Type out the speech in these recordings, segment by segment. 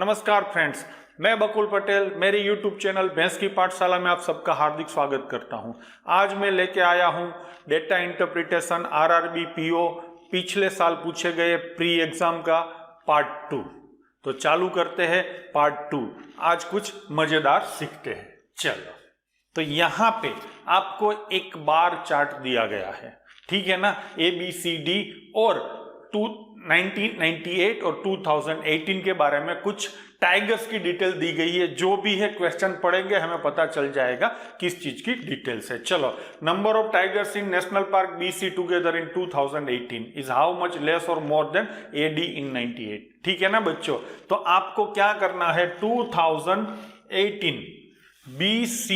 नमस्कार फ्रेंड्स, मैं बकुल पटेल मेरी YouTube चैनल भैंस की पाठशाला में आप सबका हार्दिक स्वागत करता हूं। आज मैं लेके आया हूं डेटा इंटरप्रिटेशन RRB PO पिछले साल पूछे गए प्री एग्जाम का पार्ट 2। तो चालू करते हैं पार्ट 2। आज कुछ मजेदार सीखते हैं। चलो, तो यहाँ पे आपको एक बार चार्ट दिया गया है, ठीक है ना। ABCD और 1998 और 2018 के बारे में कुछ टाइगर्स की डिटेल दी गई है। जो भी है क्वेश्चन पढ़ेंगे हमें पता चल जाएगा किस चीज की डिटेल्स है। चलो, number of tigers in national park BC together in 2018 is how much less और मोर देन AD इन 98। ठीक है ना बच्चों। तो आपको क्या करना है, 2018 BC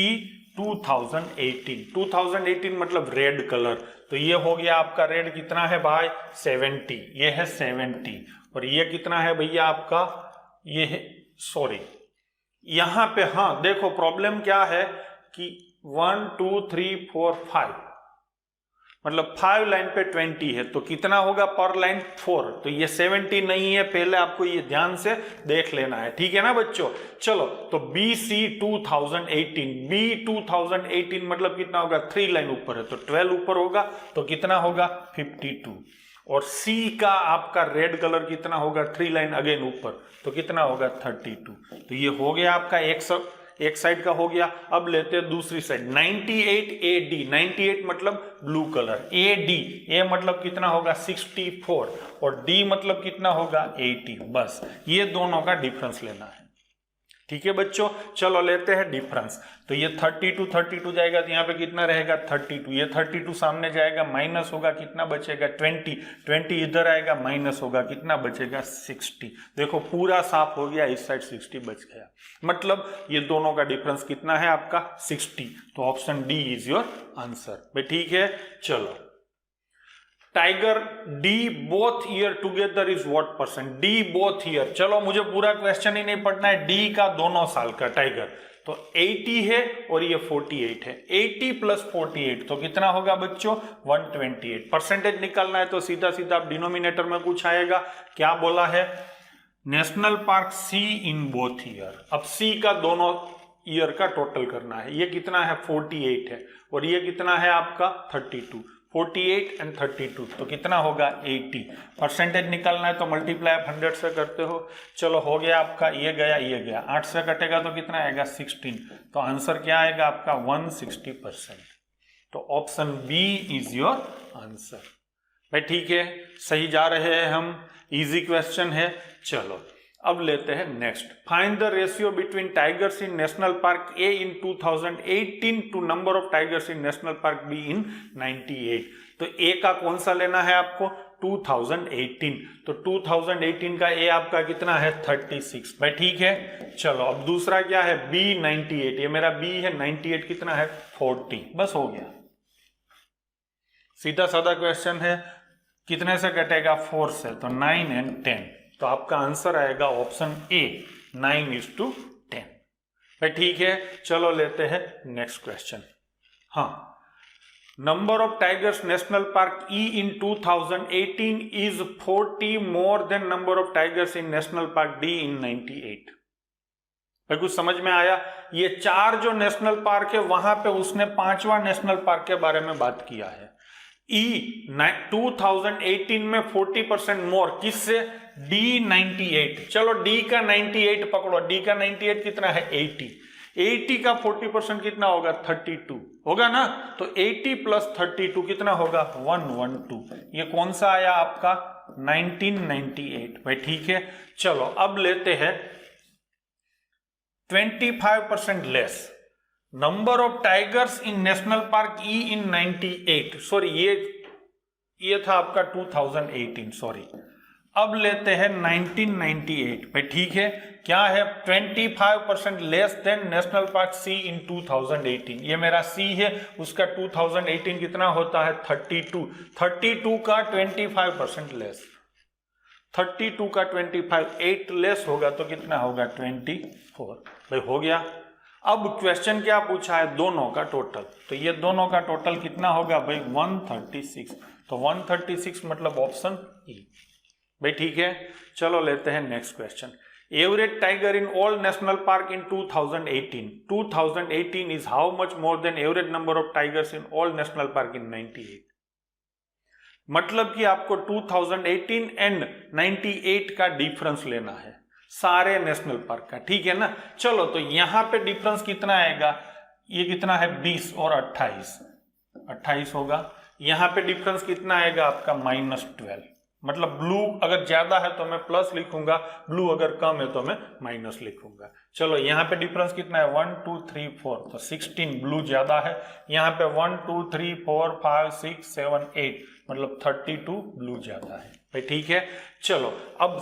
2018 मतलब रेड कलर। तो ये हो गया आपका रेड, कितना है भाई 70, ये है 70। और ये कितना है भैया आपका, ये है सॉरी यहां पे, हाँ देखो प्रॉब्लम क्या है कि 1 2 3 4 5 मतलब 5 लाइन पे 20 है, तो कितना होगा पर लाइन 4। तो ये 70 नहीं है, पहले आपको ये ध्यान से देख लेना है, ठीक है ना बच्चों। चलो, तो BC 2018 B 2018 मतलब कितना होगा, 3 लाइन ऊपर है तो 12 ऊपर होगा, तो कितना होगा 52। और C का आपका रेड कलर कितना होगा, 3 लाइन अगेन ऊपर, तो कितना होगा 32। तो ये हो गया आपका एक साइड का हो गया। अब लेते हैं दूसरी साइड 98 AD। 98 मतलब ब्लू कलर, A मतलब कितना होगा 64 और D मतलब कितना होगा 80। बस ये दोनों का डिफरेंस लेना है, ठीक है बच्चों। चलो लेते हैं डिफरेंस। तो ये 32 जाएगा, तो यहाँ पे कितना रहेगा 32। ये 32 सामने जाएगा, माइनस होगा, कितना बचेगा 20 इधर आएगा, माइनस होगा, कितना बचेगा 60। देखो पूरा साफ हो गया, इस साइड 60 बच गया। मतलब ये दोनों का डिफरेंस कितना है आपका 60। तो option D is your answer भाई, ठीक है। चलो, tiger D both year together is what percent, D both year. चलो, मुझे पूरा क्वेश्चन ही नहीं पढ़ना है, D का दोनों साल का टाइगर, तो 80 है और ये 48 है। 80 प्लस 48 तो कितना होगा बच्चों 128। परसेंटेज निकालना है तो सीधा सीधा आप डिनोमिनेटर में कुछ आएगा। क्या बोला है, national park C in both year. अब C का दोनों ईयर का टोटल करना है। ये कितना है 48 है और ये कितना है आपका 32। 48 एंड 32 तो कितना होगा 80। परसेंटेज निकालना है तो मल्टीप्लाई 100 से करते हो। चलो हो गया आपका, ये गया 8 से कटेगा तो कितना आएगा 16। तो आंसर क्या आएगा आपका 160%। तो option B is your answer भाई, ठीक है। सही जा रहे हैं हम, इजी क्वेश्चन है। चलो अब लेते हैं next. Find the ratio between tigers in national park A in 2018 to number of tigers in national park B in 98। तो A का कौन सा लेना है आपको 2018। तो 2018 का A आपका कितना है 36 भाई, ठीक है। चलो अब दूसरा क्या है B 98। ये मेरा B है, 98 कितना है 40। बस हो गया, सीधा साधा क्वेश्चन है। कितने से कटेगा 4 से, तो 9 एंड 10। तो आपका आंसर आएगा ऑप्शन A 9:10 भाई, ठीक है। चलो लेते हैं नेक्स्ट क्वेश्चन। हाँ, number of tigers national park E in 2018 is 40 more than number of tigers in national park D इन 98। भाई कुछ समझ में आया। ये 4 जो नेशनल पार्क है वहां पे उसने 5वां नेशनल पार्क के बारे में बात किया है। E 2018 में 40% मोर, किससे D 98। चलो D का 98 पकड़ो, D का 98 कितना है 80 का 40% कितना होगा 32 होगा ना। तो 80 प्लस 32 कितना होगा 112। ये कौन सा आया आपका 1998 भाई, ठीक है। चलो अब लेते हैं 25% less number of tigers in national park E in 98। Sorry ये था आपका 2018, सॉरी। अब लेते हैं 1998 पे, ठीक है। क्या है 25% less than national park C इन 2018। ये मेरा C है, उसका 2018 कितना होता है 32 का 25% लेस, 32 का 25 8 लेस होगा तो कितना होगा 24 भाई, हो गया। अब क्वेश्चन क्या पूछा है, दोनों का टोटल। तो ये दोनों का टोटल कितना होगा भाई 136। तो 136 मतलब ऑप्शन E भाई, ठीक है। चलो लेते हैं next question. Average tiger in all national park in 2018. 2018 is how much more than average number of tigers in all national park in 98. मतलब कि आपको 2018 एंड 98 का डिफरेंस लेना है सारे नेशनल पार्क का, ठीक है ना। चलो तो यहां पे डिफरेंस कितना आएगा, ये कितना है 20 और 28 होगा। यहां पे डिफरेंस कितना आएगा आपका -12, मतलब ब्लू अगर ज्यादा है तो मैं प्लस लिखूंगा, ब्लू अगर कम है तो मैं माइनस लिखूंगा। चलो यहाँ पे डिफरेंस कितना है 1 2 3 4, तो 16 ब्लू ज्यादा है। यहाँ पे 1 2 3 4 5 6 7 8 मतलब 32 ब्लू ज्यादा है भाई, ठीक है। चलो अब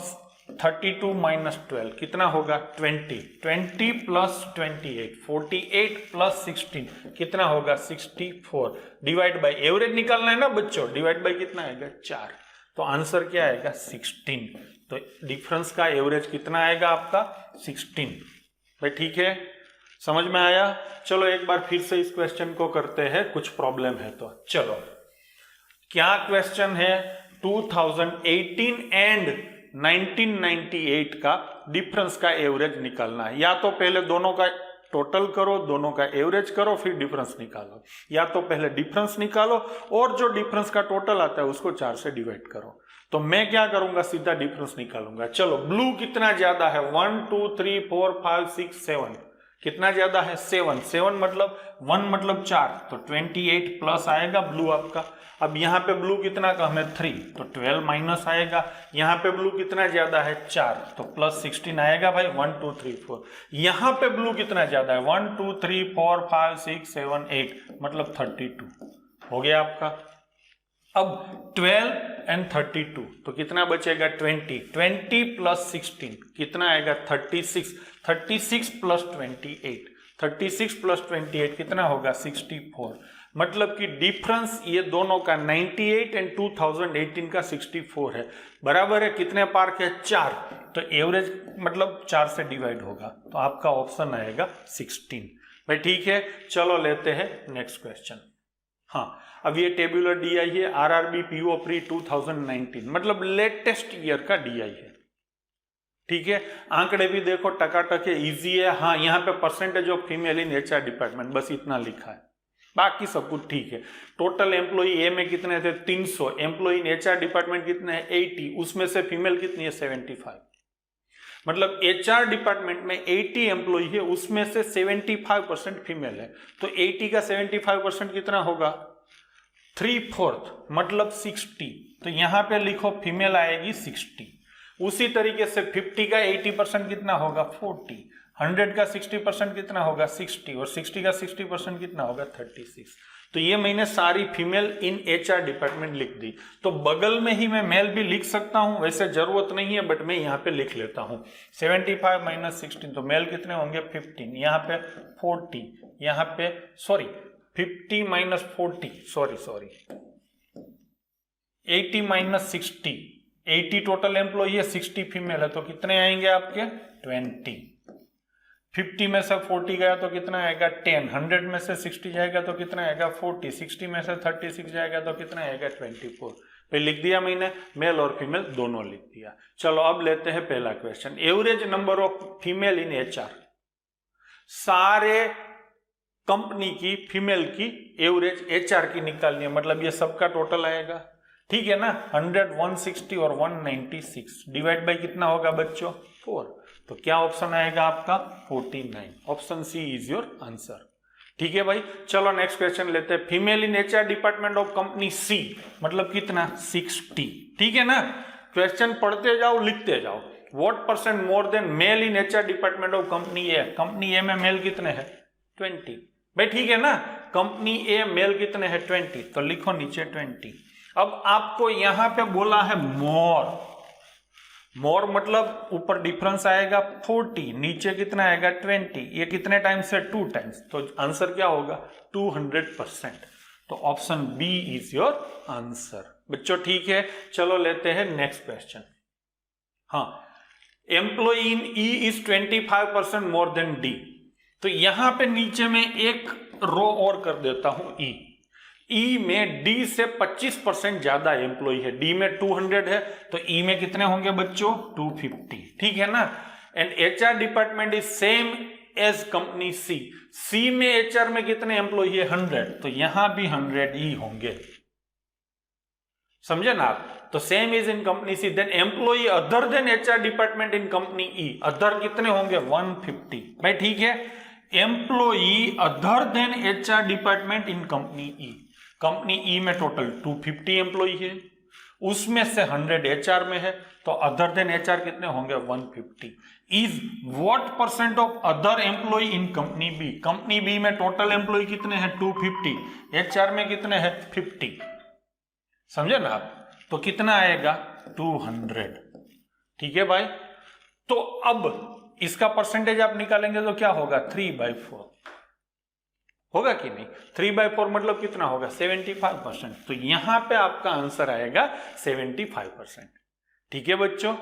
32 माइनस 12 कितना होगा 20 प्लस 28 48 प्लस 16 कितना होगा 64, डिवाइड बाय एवरेज निकालना है ना बच्चों, डिवाइड बाय कितना आएगा 4, तो आंसर क्या आएगा 16। तो डिफरेंस का एवरेज कितना आएगा आपका 16 भाई, ठीक है, समझ में आया। चलो एक बार फिर से इस क्वेश्चन को करते हैं, कुछ प्रॉब्लम है तो। चलो क्या क्वेश्चन है, 2018 एंड 1998 का डिफरेंस का एवरेज निकालना है। या तो पहले दोनों का टोटल करो, दोनों का एवरेज करो, फिर डिफरेंस निकालो, या तो पहले डिफरेंस निकालो और जो डिफरेंस का टोटल आता है उसको 4 से डिवाइड करो। तो मैं क्या करूंगा, सीधा डिफरेंस निकालूंगा। चलो ब्लू कितना ज्यादा है 1 2 3 4 5 6 7, कितना ज्यादा है 7 मतलब 1 मतलब 4, तो 28 प्लस आएगा ब्लू आपका। अब यहाँ पे ब्लू कितना कम है 3, तो 12 माइनस आएगा। यहाँ पे ब्लू कितना ज्यादा है 4, तो प्लस 16 आएगा भाई 1 2 3 4। यहाँ पे ब्लू कितना ज्यादा है 1 2 3 4 5 6 7 8 मतलब 32 हो गया आपका। अब 12 एंड 32 तो कितना बचेगा 20 प्लस 16 कितना आएगा 36 प्लस 28 कितना होगा 64, मतलब कि डिफरेंस ये दोनों का 98 एंड 2018 का 64 है, बराबर है कितने पार्क है 4, तो एवरेज मतलब 4 से डिवाइड होगा, तो आपका ऑप्शन आएगा 16 भाई, ठीक है। चलो लेते हैं नेक्स्ट क्वेश्चन। हाँ, अब ये टेबुलर डीआई है, आरआरबी पीओ प्री 2019 मतलब लेटेस्ट ईयर का डीआई है, ठीक है। आंकड़े भी देखो टकाटक है, इजी है। हाँ, यहाँ पे percentage of female in HR department बस इतना लिखा है, बाकी सब कुछ ठीक है। टोटल एम्प्लॉई ए में कितने थे 300, एम्प्लॉई इन एचआर डिपार्टमेंट कितने हैं 80, उसमें से फीमेल कितनी है 75, मतलब एचआर डिपार्टमेंट में 80 एम्प्लॉई है, उसमें से 75% फीमेल है, तो 80 का 75% कितना होगा 3/4 मतलब 60, तो यहाँ पे लिखो फीमेल आएगी 60। उसी तरीके से 50 का 80% कितना होगा 40, 100 का 60% कितना होगा 60 और 60 का 60% कितना होगा 36। तो ये मैंने सारी फीमेल इन एचआर डिपार्टमेंट लिख दी। तो बगल में ही मैं मेल भी लिख सकता हूं, वैसे जरूरत नहीं है बट मैं यहाँ पे लिख लेता हूं 75 माइनस 16, तो मेल कितने होंगे 15, यहाँ पे 40, यहाँ पे 50 minus 40 sorry 80 minus 60, 80 total employee है 60 फीमेल है, तो कितने आएंगे आपके 20। 50 में से 40 गया तो कितना आएगा 10, 100 में से 60 जाएगा तो कितना आएगा 40, 60 में से 36 जाएगा तो कितना आएगा 24। पे लिख दिया मैंने, मेल और फीमेल दोनों लिख दिया। चलो अब लेते हैं पहला question, average number of female in HR. सारे कंपनी की फीमेल की एवरेज एचआर की निकालनी है, मतलब ये सबका टोटल आएगा, ठीक है ना। 100, 160 और 196 डिवाइड बाय कितना होगा बच्चों 4, तो क्या ऑप्शन आएगा आपका 49, option C is your answer, ठीक है भाई। चलो नेक्स्ट क्वेश्चन लेते हैं, female in HR department of company C मतलब कितना 60, ठीक है ना। क्वेश्चन पढ़ते जाओ लिखते जाओ। What percent more than male in HR department of company A, company A में मेल कितने हैं 20 भाई, ठीक है ना। कंपनी ए मेल कितने हैं 20, तो लिखो नीचे 20। अब आपको यहां पे बोला है मोर मतलब ऊपर डिफरेंस आएगा 40, नीचे कितना आएगा 20, ये कितने टाइम्स है 2 टाइम्स, तो आंसर क्या होगा 200%, तो option B is your answer बच्चों, ठीक है। चलो लेते हैं नेक्स्ट क्वेश्चन। हाँ, employ in E is 25% more than D, तो यहां पे नीचे में एक रो और कर देता हूं ई में डी से 25% ज्यादा एम्प्लॉय है, डी में 200 है तो ई में कितने होंगे बच्चों 250, ठीक है ना। And HR department is same as company C में HR में कितने एम्प्लॉय है 100, तो यहां भी 100 ही होंगे, समझे ना आप। तो same is in company C, then employ other than HR department in company E, other कितने होंगे 150, भाई ठीक है। Employ other than HR department in company E, company E में टोटल 250 एम्प्लॉय है, उसमें से 100 HR में है, तो अदर देन HR कितने होंगे 150। Is what percent of other employ in company B, company B में टोटल एम्प्लॉय कितने हैं 250, HR में कितने हैं 50, समझे ना आप। तो कितना आएगा 200, ठीक है भाई। तो अब इसका परसेंटेज आप निकालेंगे तो क्या होगा 3/4 होगा कि नहीं, 3/4 मतलब कितना होगा 75%, तो यहां पे आपका आंसर आएगा 75%, ठीक है बच्चों।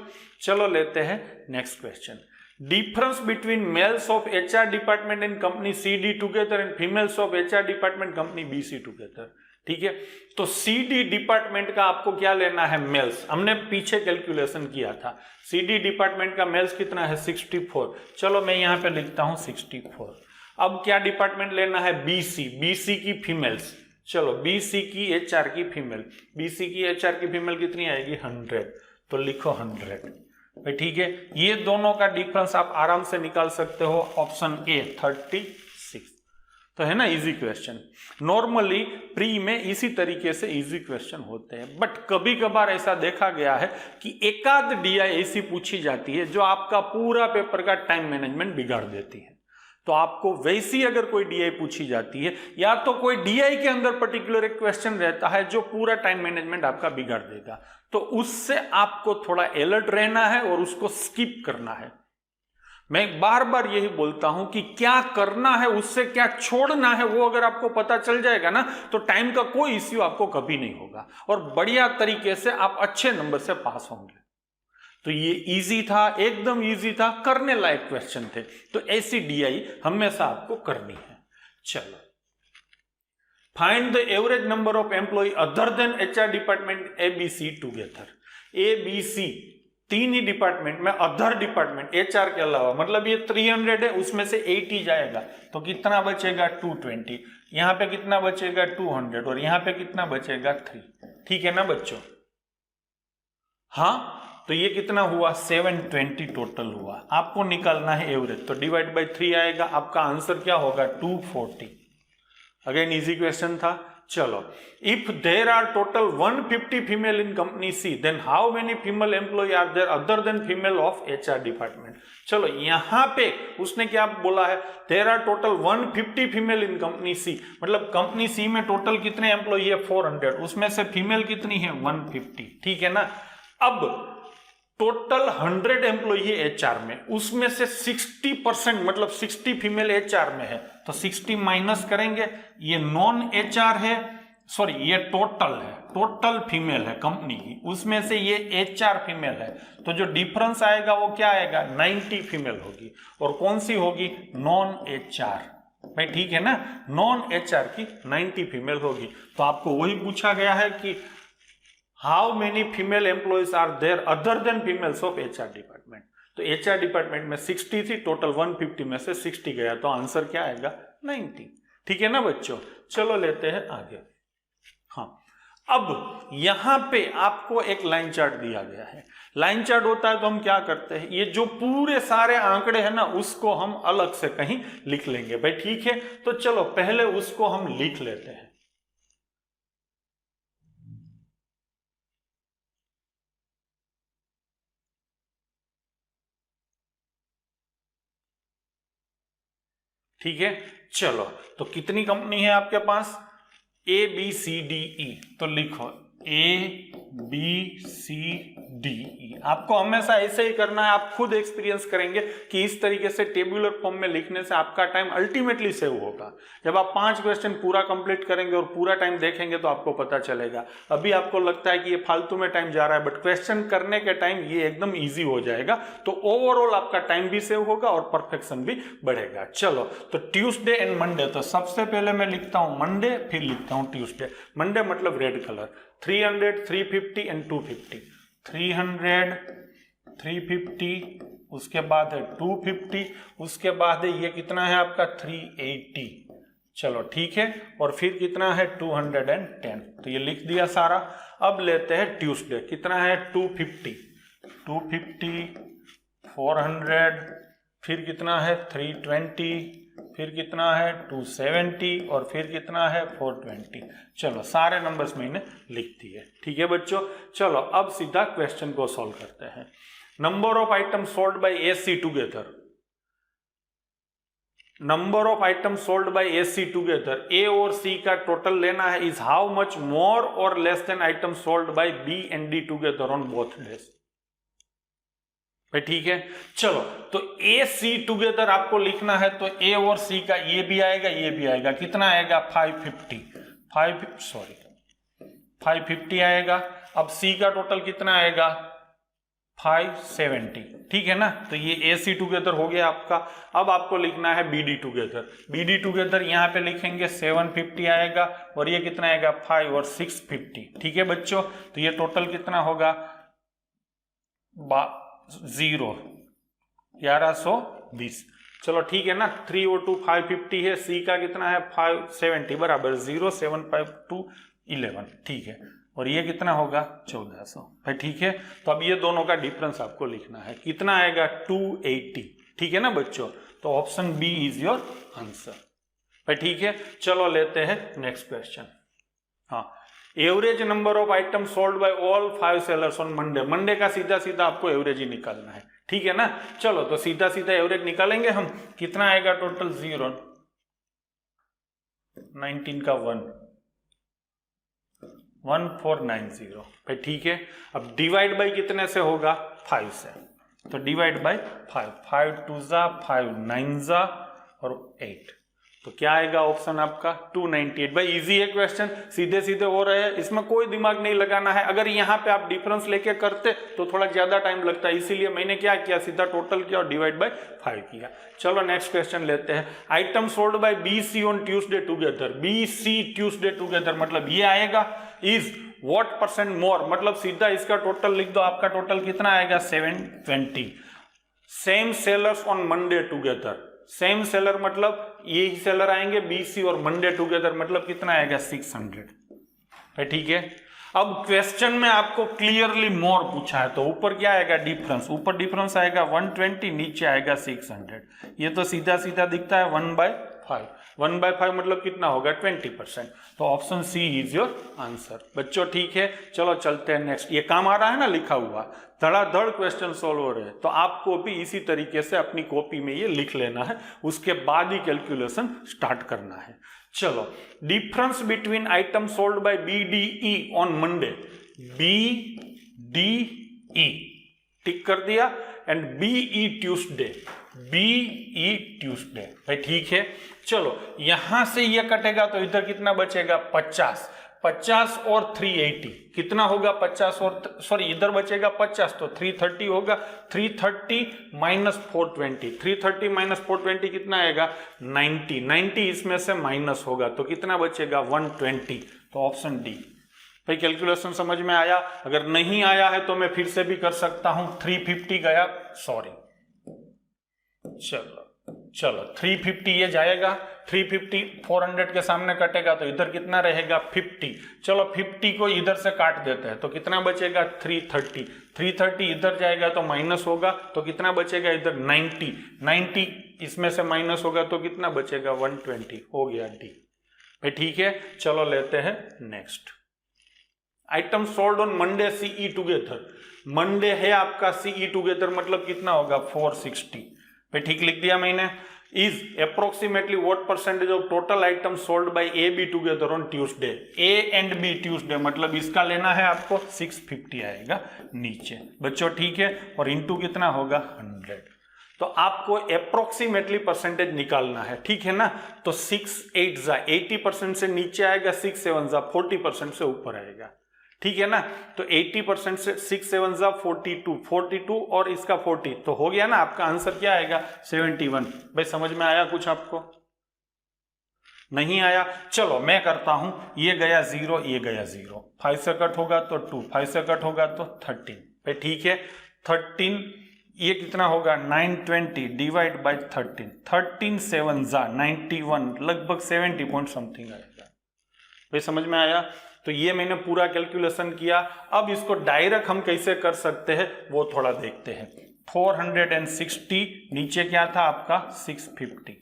चलो लेते हैं next question. Difference between males of HR department in company CD together and females of HR department company BC together, ठीक है। तो CD डिपार्टमेंट का आपको क्या लेना है मेल्स, हमने पीछे कैलकुलेशन किया था, CD डिपार्टमेंट का मेल्स कितना है 64, चलो मैं यहां पे लिखता हूं 64। अब क्या डिपार्टमेंट लेना है BC की फीमेल्स, चलो BC की HR की फीमेल, BC की HR की फीमेल कितनी आएगी 100, तो लिखो 100, भाई ठीक है। ये दोनों का डिफरेंस आप आराम से निकाल सकते हो, ऑप्शन ए 36, तो है ना इजी क्वेश्चन। नॉर्मली प्री में इसी तरीके से इजी क्वेश्चन होते हैं, बट कभी कभार ऐसा देखा गया है कि एकाध DI ऐसी पूछी जाती है जो आपका पूरा पेपर का टाइम मैनेजमेंट बिगाड़ देती है। तो आपको वैसी अगर कोई DI पूछी जाती है, या तो कोई DI के अंदर पर्टिकुलर एक क्वेश्चन रहता है जो पूरा टाइम मैनेजमेंट आपका बिगाड़ देगा, तो उससे आपको थोड़ा अलर्ट रहना है और उसको स्किप करना है। मैं बार बार यही बोलता हूं कि क्या करना है उससे क्या छोड़ना है वो अगर आपको पता चल जाएगा ना, तो टाइम का कोई इश्यू आपको कभी नहीं होगा और बढ़िया तरीके से आप अच्छे नंबर से पास होंगे। तो ये इजी था, एकदम इजी था, करने लायक क्वेश्चन थे, तो ऐसी DI हमेशा आपको करनी है। चलो, find the average number of employ other than HR department ABC together. ABC तीन ही डिपार्टमेंट में, अदर डिपार्टमेंट HR के अलावा, मतलब ये 300 है, उसमें से 80 जाएगा, तो कितना बचेगा 220, यहां पे कितना बचेगा 200 और यहां पे कितना बचेगा 3, ठीक है ना बच्चों। हाँ, तो ये कितना हुआ 720 टोटल हुआ, आपको निकालना है एवरेज, तो डिवाइड बाय 3 आएगा, आपका आंसर क्या होगा 240। अगेन इजी क्वेश्चन था। चलो, if there are total 150 female in company C, then how many female employ are there other than female of HR department. चलो, यहां पे उसने क्या बोला है, there are total 150 female in company C, मतलब कंपनी सी में टोटल कितने एम्प्लॉय है 400, उसमें से फीमेल कितनी है 150, ठीक है ना। अब टोटल 100 एम्प्लॉय है HR में, उसमें से 60% मतलब 60 फीमेल HR में है, तो 60 माइनस करेंगे, ये नॉन HR है, सॉरी ये टोटल है, टोटल फीमेल है कंपनी की, उसमें से ये HR फीमेल है, तो जो डिफरेंस आएगा वो क्या आएगा 90 फीमेल होगी, और कौन सी होगी नॉन HR, भाई ठीक है ना, नॉन HR की 90 फीमेल होगी। तो आपको वही पूछा गया है कि how many female employees are there other than females of HR department. तो HR डिपार्टमेंट में 60 थी, टोटल 150 में से 60 गया, तो आंसर क्या आएगा 90, ठीक है ना बच्चों। चलो लेते हैं आगे। हाँ, अब यहां पे आपको एक लाइन चार्ट दिया गया है। लाइन चार्ट होता है तो हम क्या करते हैं, ये जो पूरे सारे आंकड़े हैं ना उसको हम अलग से कहीं लिख लेंगे, भाई ठीक है। तो चलो पहले उसको हम लिख लेते हैं। ठीक है, चलो, तो कितनी कंपनी है आपके पास ABCDE, तो लिखो ABCDE। आपको हमेशा ऐसे ही करना है, आप खुद एक्सपीरियंस करेंगे कि इस तरीके से टेबुलर फॉर्म में लिखने से आपका टाइम अल्टीमेटली सेव होगा। जब आप 5 क्वेश्चन पूरा कंप्लीट करेंगे और पूरा टाइम देखेंगे तो आपको पता चलेगा। अभी आपको लगता है कि ये फालतू में टाइम जा रहा है, बट क्वेश्चन करने के टाइम ये एकदम ईजी हो जाएगा, तो ओवरऑल आपका टाइम भी सेव होगा और परफेक्शन भी बढ़ेगा। चलो, तो ट्यूसडे एंड मंडे, तो सबसे पहले मैं लिखता हूं मंडे, फिर लिखता हूं ट्यूसडे। मंडे मतलब रेड कलर, 300, 350 एंड 250, 300, 350 उसके बाद है 250, उसके बाद है ये कितना है आपका 380। चलो ठीक है, और फिर कितना है 210, तो ये लिख दिया सारा। अब लेते हैं ट्यूसडे, कितना है 250, 400, फिर कितना है 320, फिर कितना है 270 और फिर कितना है 420। चलो सारे नंबर्स मैंने लिख दिए। ठीक है बच्चों, चलो अब सीधा क्वेश्चन को सॉल्व करते हैं। Number of item sold bye AC together, number of item sold bye AC together, A और C का टोटल लेना है, इज हाउ मच मोर और less than item sold bye B and D together on both days. भाई ठीक है, चलो तो AC टुगेदर आपको लिखना है, तो A और C का ये भी आएगा ये भी आएगा, कितना आएगा 550 आएगा। अब C का टोटल कितना आएगा 570, ठीक है ना। तो ये AC टुगेदर हो गया आपका। अब आपको लिखना है BD टुगेदर, BD टुगेदर यहाँ पे लिखेंगे 750 आएगा, और ये कितना आएगा 5 और 650। ठीक है बच्चों, तो ये टोटल कितना होगा 1120। चलो ठीक है ना, 3 और 2 550 है, C का कितना है 570 बराबर 0 7 5 2 11। ठीक है, और ये कितना होगा 1400। भाई ठीक है, तो अब ये दोनों का डिफरेंस आपको लिखना है, कितना आएगा 280। ठीक है ना बच्चों, तो option B is your answer. भाई ठीक है, चलो लेते हैं नेक्स्ट क्वेश्चन। हाँ, average number of item sold by all 5 sellers on Monday. Monday का सीधा सीधा आपको एवरेज ही निकालना है। ठीक है ना, चलो तो सीधा सीधा एवरेज निकालेंगे हम, कितना आएगा टोटल 0 19 का 1490। भाई ठीक है, अब डिवाइड बाय कितने से होगा 5 से, तो डिवाइड बाय 5 2 जा 5 9 जा और 8, तो क्या आएगा ऑप्शन आपका 298। भाई इजी है क्वेश्चन, सीधे सीधे हो रहे हैं, इसमें कोई दिमाग नहीं लगाना है। अगर यहाँ पे आप डिफरेंस लेके करते तो थोड़ा ज्यादा टाइम लगता है, इसीलिए मैंने क्या किया सीधा टोटल किया और डिवाइड बाय 5 किया। चलो नेक्स्ट क्वेश्चन लेते हैं। Item sold bye BC on Tuesday together, BC Tuesday together मतलब ये आएगा इज व्हाट परसेंट मोर, मतलब सीधा इसका टोटल लिख दो, आपका टोटल कितना आएगा 720। Same sellers on Monday together, same seller मतलब यही सेलर आएंगे BC और मंडे टुगेदर मतलब कितना आएगा 600। है ठीक है, अब क्वेश्चन में आपको क्लियरली मोर पूछा है, तो ऊपर क्या आएगा डिफरेंस, ऊपर डिफरेंस आएगा 120, नीचे आएगा 600। ये तो सीधा सीधा दिखता है 1/5, 1/5 मतलब कितना होगा 20%, तो option C is your answer. बच्चों ठीक है, चलो चलते हैं नेक्स्ट। ये काम आ रहा है ना लिखा हुआ, धड़ाधड़ क्वेश्चन सोल्व हो रहे हैं, तो आपको भी इसी तरीके से अपनी कॉपी में ये लिख लेना है, उसके बाद ही कैलकुलेशन स्टार्ट करना है। चलो, difference between item sold bye BDE on Monday, BDE टिक कर दिया, and BE Tuesday, BE Tuesday. भाई ठीक है, चलो यहां से ये कटेगा तो इधर कितना बचेगा 50 और 380 कितना होगा 50 और सॉरी इधर बचेगा 50 तो 330 होगा, 330 माइनस 420, 330 माइनस 420 कितना आएगा 90 इसमें से माइनस होगा तो कितना बचेगा 120, तो ऑप्शन डी। भाई कैलकुलेशन समझ में आया? अगर नहीं आया है तो मैं फिर से भी कर सकता हूं, 350 गया, सॉरी चलो 350 ये जाएगा, 350 400 के सामने कटेगा तो इधर कितना रहेगा 50, चलो 50 को इधर से काट देते हैं तो कितना बचेगा 330 इधर जाएगा तो माइनस होगा तो कितना बचेगा इधर 90 इसमें से माइनस होगा तो कितना बचेगा 120, हो गया डी। भाई ठीक है, चलो लेते हैं next. Item sold on Monday C E together, Monday है आपका सीई टुगेदर मतलब कितना होगा 460। भाई ठीक लिख दिया मैंने। Is approximately what percentage of total item sold by A B together on Tuesday, A and B Tuesday मतलब इसका लेना है आपको 650 आएगा नीचे बच्चों, ठीक है, और इंटू कितना होगा 100, तो आपको अप्रोक्सीमेटली परसेंटेज निकालना है, ठीक है ना। तो 6 8 जा 80% से नीचे आएगा, 6 7 जा 40% से ऊपर आएगा, ठीक है ना। तो 80% से 6 7 जा 42 और इसका 40 तो हो गया ना, आपका आंसर क्या आएगा 71। भाई समझ में आया कुछ आपको? नहीं आया? चलो मैं करता हूं, ये गया 0 ये गया 0, 5 से कट होगा तो 2, 5 से कट होगा तो 13। भाई ठीक है, 13 ये कितना होगा 920 डिवाइड बाय 13, 13 7 जा 91, लगभग 70 पॉइंट समथिंग आएगा। भाई समझ में आया? तो ये मैंने पूरा कैलकुलेशन किया। अब इसको डायरेक्ट हम कैसे कर सकते हैं वो थोड़ा देखते हैं। 460 नीचे क्या था आपका 650,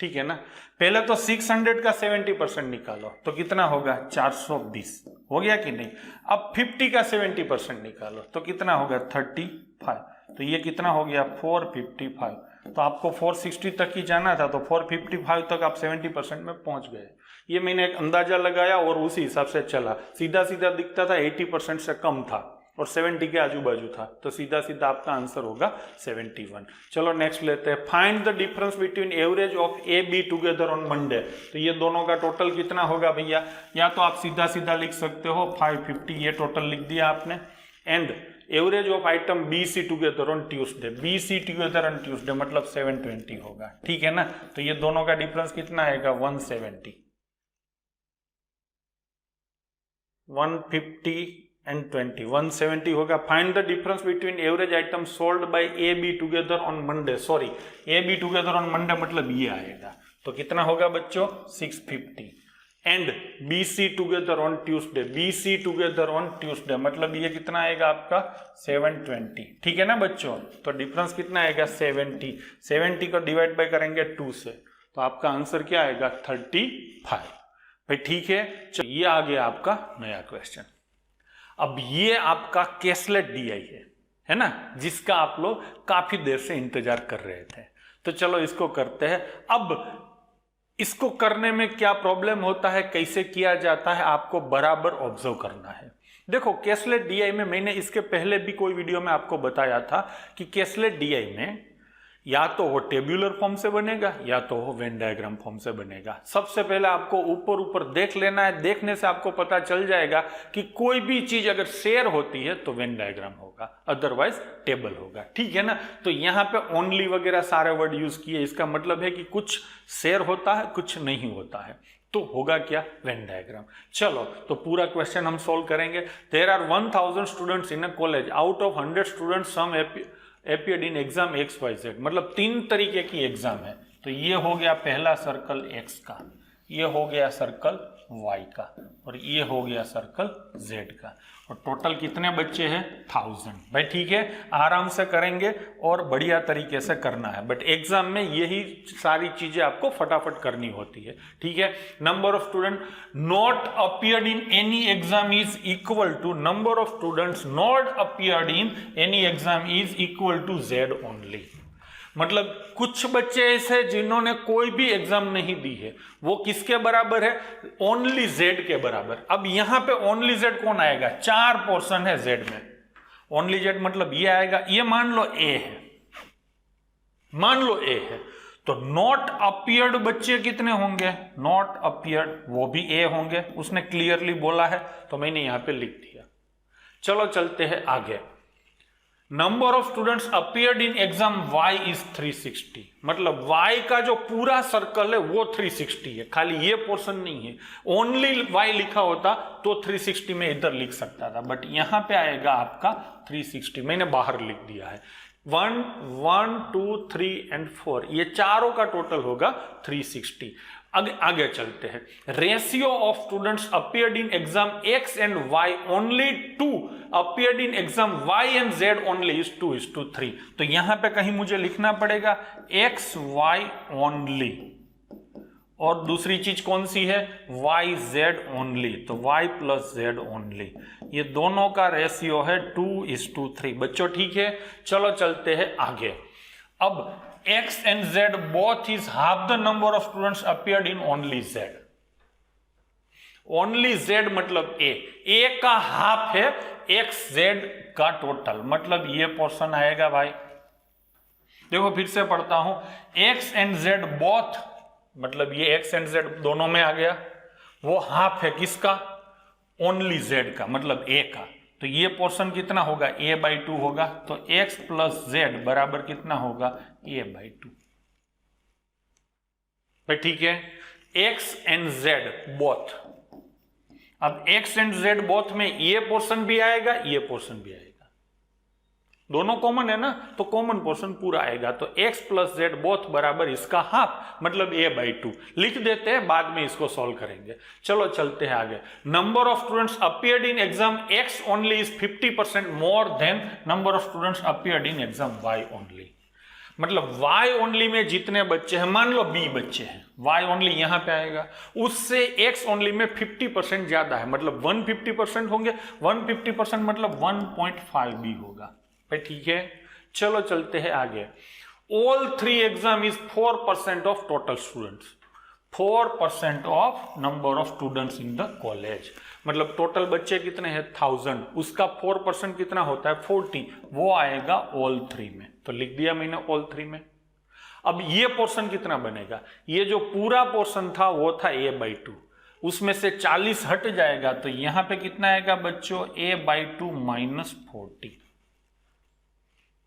ठीक है ना। पहले तो 600 का 70% निकालो तो कितना होगा 420, हो गया कि नहीं। अब 50 का 70% निकालो तो कितना होगा 35, तो ये कितना हो गया 455। तो आपको 460 तक ही जाना था, तो 455 तक आप 70% में पहुंच गए। ये मैंने एक अंदाजा लगाया और उसी हिसाब से चला। सीधा सीधा दिखता था 80% से कम था और 70 के आजू बाजू था, तो सीधा सीधा आपका आंसर होगा 71। चलो नेक्स्ट लेते हैं। Find the difference between average of A B together on Monday. तो ये दोनों का टोटल कितना होगा भैया? या तो आप सीधा सीधा लिख सकते हो 550, ये टोटल लिख दिया आपने। And average of item B C together on Tuesday, B C together on Tuesday मतलब 720 होगा, ठीक है ना। तो ये दोनों का डिफरेंस कितना आएगा 170, 150 एंड 20, 170 होगा। Find the difference between average item sold by A B together on Monday, sorry A B together on Monday मतलब ये आएगा। तो कितना होगा बच्चों 650 and B C together on Tuesday, B C together on Tuesday मतलब ये कितना आएगा आपका 720, ठीक है ना बच्चों। तो डिफरेंस कितना आएगा 70, 70 को डिवाइड बाय करेंगे 2 से, तो आपका आंसर क्या आएगा 35। भाई ठीक है, चलो ये आ गया आपका नया क्वेश्चन। अब ये आपका कैसलेट डीआई है ना, जिसका आप लोग काफी देर से इंतजार कर रहे थे। तो चलो इसको करते हैं। अब इसको करने में क्या प्रॉब्लम होता है, कैसे किया जाता है, आपको बराबर ऑब्जर्व करना है। देखो कैसलेट डीआई में मैंने इसके पहले भी कोई वीडियो में आपको बताया था कि कैसलेट डीआई में या तो वो टेब्यूलर फॉर्म से बनेगा या तो वो वेन डायग्राम फॉर्म से बनेगा। सबसे पहले आपको ऊपर ऊपर देख लेना है, देखने से आपको पता चल जाएगा कि कोई भी चीज अगर शेयर होती है तो वेन डायग्राम होगा, अदरवाइज टेबल होगा, ठीक है ना। तो यहाँ पे ओनली वगैरह सारे वर्ड यूज किए, इसका मतलब है कि कुछ शेयर होता है कुछ नहीं होता है, तो होगा क्या वेन डायग्राम। चलो तो पूरा क्वेश्चन हम सोल्व करेंगे। There are 1000 students in a college, out of 100 students some appeared in exam XYZ, मतलब 3 तरीके की एग्जाम है। तो ये हो गया पहला सर्कल X का, ये हो गया सर्कल Y का और ये हो गया सर्कल Z का। और टोटल कितने बच्चे हैं 1000। भाई ठीक है, आराम से करेंगे और बढ़िया तरीके से करना है, बट एग्जाम में यही सारी चीजें आपको फटाफट करनी होती है, ठीक है। Number of student not appeared in any exam is equal to number of students not appeared in any exam is equal to Z only. मतलब कुछ बच्चे ऐसे जिन्होंने कोई भी एग्जाम नहीं दी है, वो किसके बराबर है ओनली Z के बराबर। अब यहां पे ओनली Z कौन आएगा, 4 पोर्शन है Z में, ओनली Z मतलब ये आएगा। ये मान लो A है, मान लो A है, तो नॉट अपीयर्ड बच्चे कितने होंगे, नॉट अपीयर्ड वो भी A होंगे, उसने क्लियरली बोला है तो मैंने यहां पे लिख दिया। चलो चलते हैं आगे। Number of students appeared in exam Y is 360, मतलब Y का जो पूरा सर्कल है वो 360 है, खाली ये पोर्शन नहीं है। ओनली Y लिखा होता तो 360 में इधर लिख सकता था, बट यहां पे आएगा आपका 360, मैंने बाहर लिख दिया है। 1 1 2 3 एंड 4, ये चारों का टोटल होगा 360। आगे चलते हैं। Ratio of students appeared in exam X and Y only 2, appeared in exam Y and Z only is 2:3। तो यहां पे कहीं मुझे लिखना पड़ेगा X Y ओनली, और दूसरी चीज कौन सी है Y Z ओनली, तो Y प्लस Z ओनली। ये दोनों का रेशियो है 2:3। बच्चों ठीक है, चलो चलते हैं आगे। अब X and Z both is half the number of students appeared in only Z. Only Z मतलब A का हाफ है X Z का टोटल, मतलब ये पोर्शन आएगा भाई। देखो फिर से पढ़ता हूं, X and Z both मतलब ये X and Z दोनों में आ गया, वो हाफ है किसका ओनली Z का मतलब A का। तो ये पोर्शन कितना होगा A/2 होगा, तो X प्लस Z बराबर कितना होगा A/2। भाई ठीक है, X एंड Z बोथ। अब X एंड Z बोथ में ये पोर्शन भी आएगा ये पोर्शन भी आएगा, दोनों कॉमन है ना, तो कॉमन पोर्शन पूरा आएगा। तो x प्लस जेड बोथ बराबर इसका हाफ, मतलब a/2 लिख देते हैं, बाद में इसको सॉल्व करेंगे। चलो चलते हैं आगे। Number of students appeared in exam x only is 50% more than number of students appeared in exam y only. मतलब y ओनली में जितने बच्चे हैं, मान लो b बच्चे हैं, y ओनली यहां पे आएगा, उससे x ओनली में 50% ज्यादा है, मतलब 150% होंगे। 150% मतलब 1.5b होगा भाई, ठीक है। चलो चलते हैं आगे। All 3 exam is 4% of total students, 4% of number of students in the college, मतलब टोटल बच्चे कितने हैं 1000, उसका 4% कितना होता है 40, वो आएगा ऑल 3 में। तो लिख दिया मैंने ऑल 3 में। अब ये पोर्शन कितना बनेगा, ये जो पूरा पोर्शन था वो था a/2, उसमें से 40 हट जाएगा, तो यहां पे कितना आएगा बच्चों a/2 माइनस 40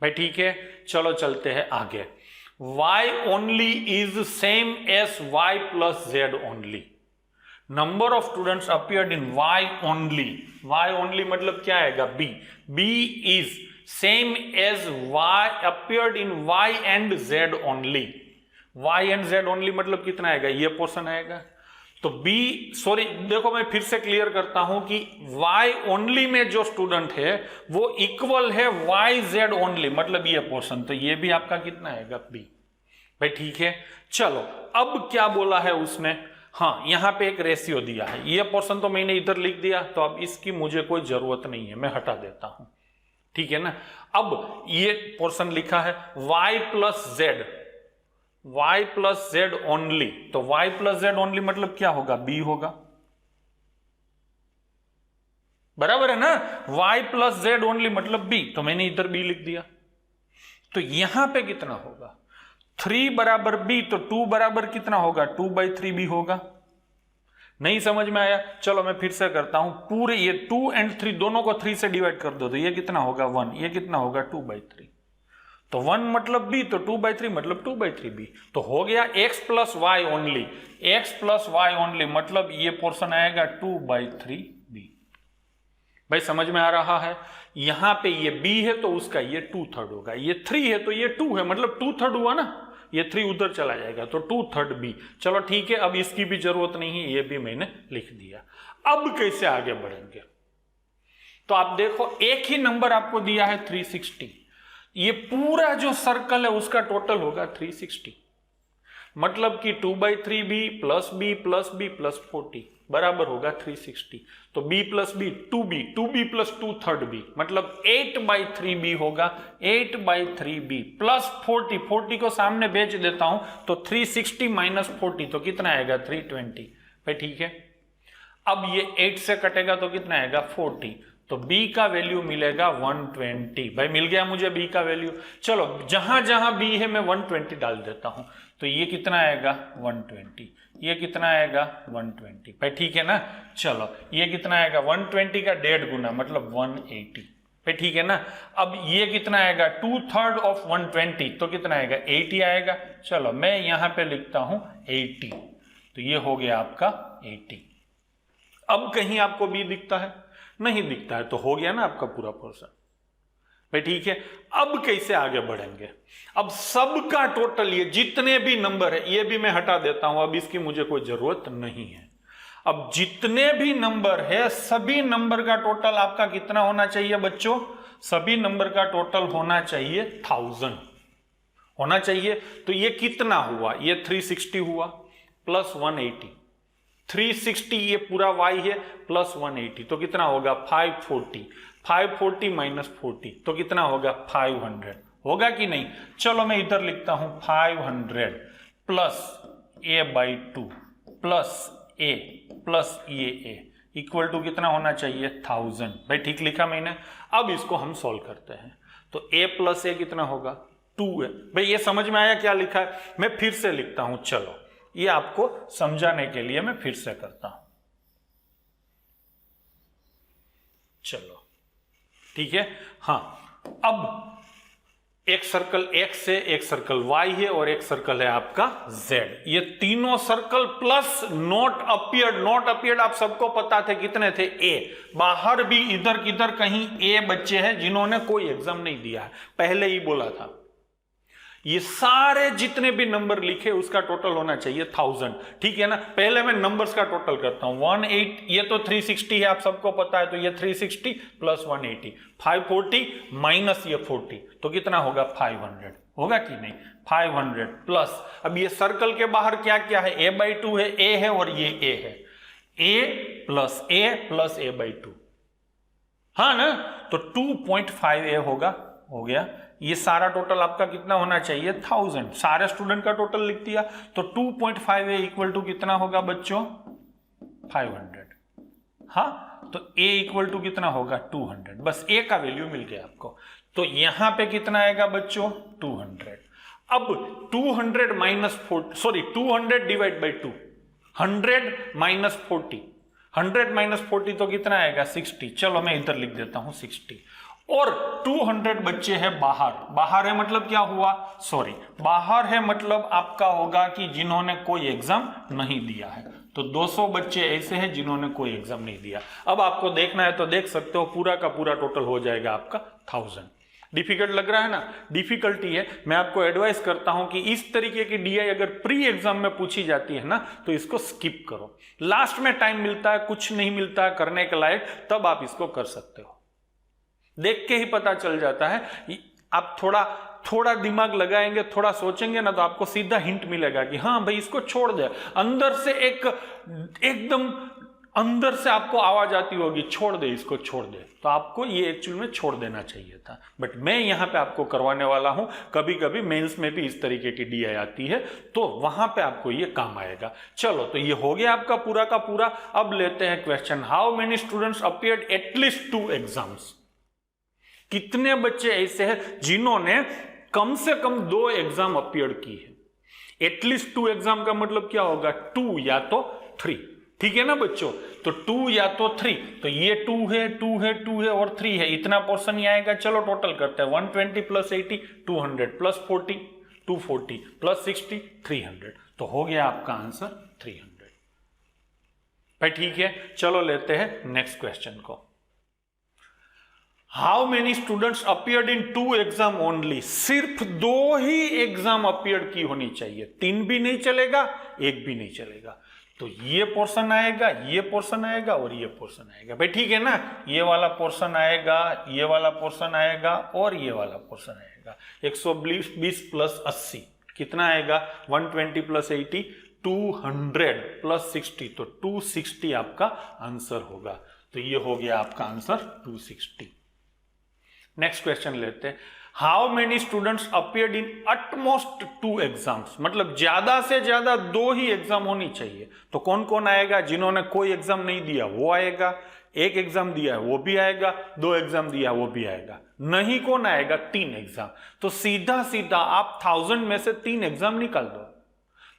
भाई, ठीक है। चलो चलते हैं आगे। y only is same as y plus Z only. Number of students appeared in y only मतलब क्या आएगा b is same as y appeared in y and z only. y and z only मतलब कितना आएगा, ये portion आएगा। तो देखो मैं फिर से क्लियर करता हूं कि y ओनली में जो स्टूडेंट है वो इक्वल है y z ओनली, मतलब ये पोर्शन, तो ये भी आपका कितना आएगा b भाई, ठीक है। चलो अब क्या बोला है उसने, हाँ यहां पे एक रेशियो दिया है, ये पोर्शन तो मैंने इधर लिख दिया, तो अब इसकी मुझे कोई जरूरत नहीं है, मैं हटा देता हूं, ठीक है ना। अब ये पोर्शन लिखा है y प्लस जेड ओनली, तो y प्लस जेड ओनली मतलब क्या होगा b होगा, बराबर है ना। y प्लस जेड ओनली मतलब b, तो मैंने इधर b लिख दिया। तो यहां पे कितना होगा 3 बराबर b, तो 2 बराबर कितना होगा 2/3b होगा। नहीं समझ में आया, चलो मैं फिर से करता हूं। पूरे ये 2 और 3 दोनों को 3 से डिवाइड कर दो, तो ये कितना होगा 1, ये कितना होगा 2/3, तो 1 मतलब b, तो 2/3 मतलब 2/3b, तो हो गया x plus Y only, x plus Y only मतलब ये पोर्शन आएगा 2/3b। भाई समझ में आ रहा है, यहां पे ये b है तो उसका ये 2/3 होगा, ये 3 है तो ये 2 है, मतलब 2/3 हुआ ना, ये 3 उधर चला जाएगा, तो 2/3 b। चलो ठीक है, अब इसकी भी जरूरत नहीं है, ये भी मैंने लिख दिया। अब कैसे आगे बढ़ेंगे, तो आप देखो एक ही नंबर आपको दिया है 360, ये पूरा जो सर्कल है उसका टोटल होगा 360, मतलब कि 2/3b plus b plus b plus 40 बराबर होगा 360। तो b plus b 2b plus 2/3b मतलब 8/3b होगा, 8/3b प्लस 40 को सामने भेज देता हूं, तो 360 माइनस 40 तो कितना आएगा 320 भाई, ठीक है। अब ये 8 से कटेगा तो कितना आएगा 40, तो b का वैल्यू मिलेगा 120 भाई, मिल गया मुझे b का वैल्यू। चलो जहां जहां b है मैं 120 डाल देता हूं, तो ये कितना आएगा 120, ये कितना आएगा 120 भाई, ठीक है ना। चलो ये कितना आएगा 120 का 1.5 गुना मतलब 180 भाई, ठीक है ना। अब ये कितना आएगा 2/3 ऑफ 120, तो कितना आएगा 80 आएगा। चलो मैं यहां पे लिखता हूं 80, तो ये हो गया आपका 80। अब कहीं आपको b दिखता है, नहीं दिखता है, तो हो गया ना आपका पूरा पोर्शन भाई, ठीक है। अब कैसे आगे बढ़ेंगे, अब सबका टोटल ये जितने भी नंबर है ये भी मैं हटा देता हूं, अब इसकी मुझे कोई जरूरत नहीं है। अब जितने भी नंबर है सभी नंबर का टोटल आपका कितना होना चाहिए बच्चों, सभी नंबर का टोटल होना चाहिए 1000 होना चाहिए। तो ये कितना हुआ, ये 360 हुआ प्लस 180, 360 ये पूरा y है प्लस 180, तो कितना होगा 540 माइनस 40 तो कितना होगा 500 होगा कि नहीं। चलो मैं इधर लिखता हूं 500 plus a/2 plus a plus ये a इक्वल टू कितना होना चाहिए 1000 भाई, ठीक लिखा मैंने। अब इसको हम सॉल्व करते हैं, तो a प्लस a कितना होगा 2 है भाई, ये समझ में आया क्या लिखा है। मैं फिर से लिखता हूं, चलो ये आपको समझाने के लिए मैं फिर से करता हूं, चलो ठीक है। हाँ अब एक सर्कल x है, एक सर्कल y है और एक सर्कल है आपका z। ये तीनों सर्कल प्लस नॉट अपियर्ड आप सबको पता थे कितने थे, a। बाहर भी इधर किधर कहीं a बच्चे हैं जिन्होंने कोई एग्जाम नहीं दिया है, पहले ही बोला था। ये सारे जितने भी नंबर लिखे उसका टोटल होना चाहिए 1000, ठीक है ना। पहले मैं नंबर्स का टोटल करता हूं। 18, ये तो 360 है आप सबको पता है, तो ये 360 प्लस 180, 540 माइनस ये 40, तो कितना होगा 500, होगा कि नहीं 500 प्लस। अब ये सर्कल के बाहर क्या क्या है, a/2 है, a है और ये a है, a प्लस a/2, हाँ ना। तो 2.5a होगा, हो गया। ये सारा टोटल आपका कितना होना चाहिए 1000, सारे स्टूडेंट का टोटल लिख दिया। तो 2.5a इक्वल टू कितना होगा बच्चों 500, हाँ। तो a इक्वल टू कितना होगा 200, बस a का वैल्यू मिल गया आपको। तो यहां पे कितना आएगा बच्चों 200। अब 200 minus 200 divide by 2, 100 minus 40, 100 minus 40 तो कितना आएगा 60। चलो मैं इधर लिख देता हूं 60। और 200 बच्चे हैं बाहर है मतलब क्या हुआ, बाहर है मतलब आपका होगा कि जिन्होंने कोई एग्जाम नहीं दिया है। तो 200 बच्चे ऐसे हैं जिन्होंने कोई एग्जाम नहीं दिया। अब आपको देखना है तो देख सकते हो, पूरा का पूरा टोटल हो जाएगा आपका 1000। डिफिकल्ट लग रहा है ना, डिफिकल्टी है। मैं आपको एडवाइस करता हूं कि इस तरीके की डीआई अगर प्री एग्जाम में पूछी जाती है ना तो इसको स्किप करो। लास्ट में टाइम मिलता है, कुछ नहीं मिलता है करने के लायक, तब आप इसको कर सकते हो। देख के ही पता चल जाता है। आप थोड़ा दिमाग लगाएंगे, थोड़ा सोचेंगे ना, तो आपको सीधा हिंट मिलेगा कि हाँ भाई इसको छोड़ दे। अंदर से एकदम अंदर से आपको आवाज आती होगी छोड़ दे इसको, छोड़ दे। तो आपको ये एक्चुअल में छोड़ देना चाहिए था, बट मैं यहां पे आपको करवाने वाला हूं। कभी कभी मेंस में भी इस तरीके की डीआई आती है, तो वहां पे आपको ये काम आएगा। चलो, तो ये हो गया आपका पूरा का पूरा। अब लेते हैं question, how many students appeared at least 2 exams. कितने बच्चे ऐसे हैं जिन्होंने कम से कम 2 एग्जाम अपीयर की है। एटलीस्ट 2 एग्जाम का मतलब क्या होगा, 2 या तो 3, ठीक है ना बच्चों। तो 2 या तो 3, तो ये 2 है, 2 है, 2 है और 3 है, इतना पोर्शन ही आएगा। चलो टोटल करते हैं, 120 प्लस 80 200 प्लस 40 240 प्लस 60 300, तो हो गया आपका आंसर 300। भाई ठीक है, चलो लेते हैं नेक्स्ट क्वेश्चन को। How many students appeared in 2 exam only. सिर्फ 2 ही एग्जाम अपीयर की होनी चाहिए, 3 भी नहीं चलेगा, 1 भी नहीं चलेगा। तो ये पोर्शन आएगा, ये पोर्शन आएगा और ये पोर्शन आएगा। भाई ठीक है ना, ये वाला पोर्शन आएगा, ये वाला पोर्शन आएगा और ये वाला पोर्शन आएगा। 120 प्लस 80 कितना आएगा, 120 प्लस 80 200 प्लस 60, तो 260 आपका आंसर होगा। तो ये हो गया आपका आंसर 260। नेक्स्ट क्वेश्चन लेते हैं, how many students appeared in utmost 2 exams. मतलब ज्यादा से ज्यादा 2 ही एग्जाम होनी चाहिए। तो कौन कौन आएगा, जिन्होंने कोई एग्जाम नहीं दिया वो आएगा, 1 एग्जाम दिया है वो भी आएगा, 2 एग्जाम दिया वो भी आएगा। नहीं कौन आएगा, 3 एग्जाम। तो सीधा सीधा आप 1000 में से 3 एग्जाम निकाल दो।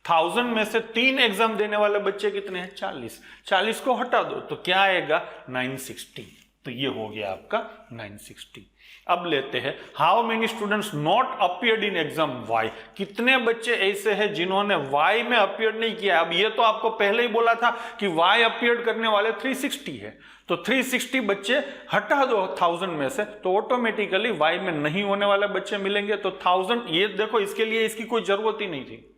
1000 में से 3 एग्जाम देने वाले बच्चे कितने हैं, 40। 40 को हटा दो तो क्या आएगा 960। तो ये हो गया आपका 960। अब लेते हैं, how many students not appeared in exam Y. कितने बच्चे ऐसे हैं जिन्होंने वाई में अपीयर नहीं किया। अब ये तो आपको पहले ही बोला था कि वाई अपीयर करने वाले 360 है, तो 360 बच्चे हटा दो 1000 में से, तो ऑटोमेटिकली वाई में नहीं होने वाले बच्चे मिलेंगे। तो 1000, ये देखो इसके लिए इसकी कोई जरूरत ही नहीं थी।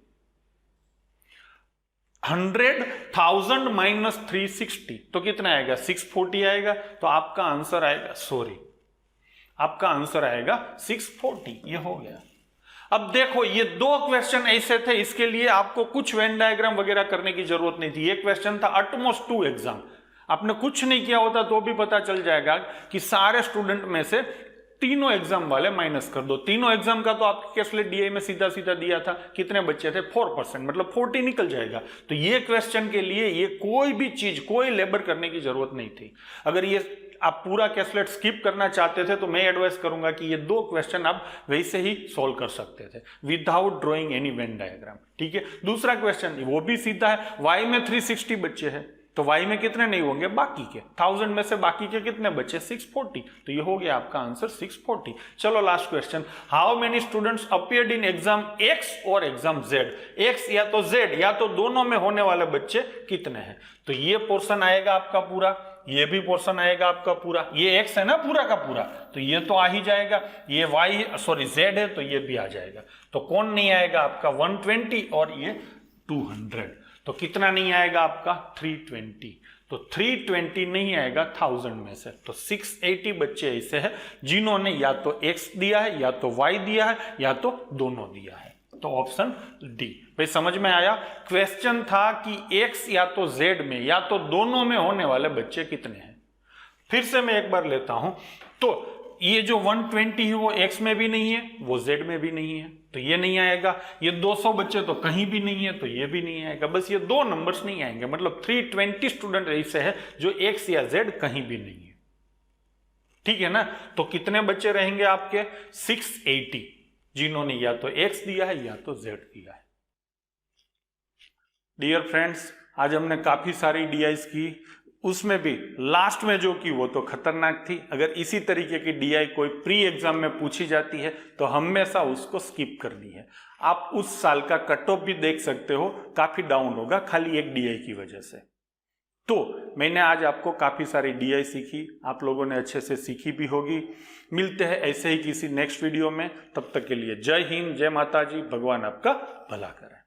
100,000 माइनस 360 तो कितना आएगा 640 आएगा। तो आपका आंसर आएगा, आपका आंसर आएगा 640। ये हो गया। अब देखो ये 2 क्वेश्चन ऐसे थे, इसके लिए आपको कुछ वेन डायग्राम वगैरह करने की जरूरत नहीं थी। ये क्वेश्चन था अटमोस्ट 2 एग्जाम, आपने कुछ नहीं किया होता तो भी पता चल जाएगा कि सारे स्टूडेंट में से तीनों एग्जाम वाले माइनस कर दो। तीनों एग्जाम का तो आपके कैसलेट डीआई में सीधा सीधा दिया था, कितने बच्चे थे 4%, मतलब 40 निकल जाएगा। तो ये क्वेश्चन के लिए ये कोई भी चीज, कोई लेबर करने की जरूरत नहीं थी। अगर ये आप पूरा कैसलेट स्किप करना चाहते थे तो मैं एडवाइस करूंगा कि ये 2 क्वेश्चन आप वैसे ही सॉल्व कर सकते थे without drawing any Venn diagram. ठीक है, दूसरा क्वेश्चन वो भी सीधा है, वाई में 360 बच्चे हैं, तो y में कितने नहीं होंगे, बाकी के 1000 में से बाकी के कितने बचे, 640। तो ये हो गया आपका आंसर 640। चलो last question, how many students appeared in exam x और एग्जाम z, x या तो z या तो दोनों में होने वाले बच्चे कितने हैं। तो ये पोर्शन आएगा आपका पूरा, ये भी पोर्शन आएगा आपका पूरा, ये x है ना पूरा का पूरा, तो ये तो आ ही जाएगा, ये z है तो ये भी आ जाएगा। तो कौन नहीं आएगा आपका 120 और ये 200। तो कितना नहीं आएगा आपका 320। तो 320 नहीं आएगा 1000 में से। तो 680 बच्चे ऐसे हैं जिन्होंने या तो x दिया है या तो y दिया है या तो दोनों दिया है। तो ऑप्शन डी। भाई समझ में आया, क्वेश्चन था कि x या तो z में या तो दोनों में होने वाले बच्चे कितने हैं। फिर से मैं एक बार लेता हूं, तो ये जो 120 है वो x में भी नहीं है, वो z में भी नहीं है, तो ये नहीं आएगा। ये 200 बच्चे तो कहीं भी नहीं है, तो ये भी नहीं आएगा। बस ये दो नंबर्स नहीं आएंगे, मतलब 320 स्टूडेंट ऐसे हैं जो x या z कहीं भी नहीं है। ठीक है ना। तो कितने बच्चे रहेंगे आपके 680, जिन्होंने या तो x दिया है या तो z दिया है। डियर फ्रेंड्स, आज हमने काफी सारी DIs की, उसमें भी लास्ट में जो की वो तो खतरनाक थी। अगर इसी तरीके की DI कोई प्री एग्जाम में पूछी जाती है तो हमेशा उसको स्किप करनी है। आप उस साल का कट ऑफ भी देख सकते हो, काफी डाउन होगा खाली एक DI की वजह से। तो मैंने आज आपको काफी सारी DI सीखी, आप लोगों ने अच्छे से सीखी भी होगी। मिलते हैं ऐसे ही किसी नेक्स्ट वीडियो में, तब तक के लिए जय हिंद, जय माता जी, भगवान आपका भला करे।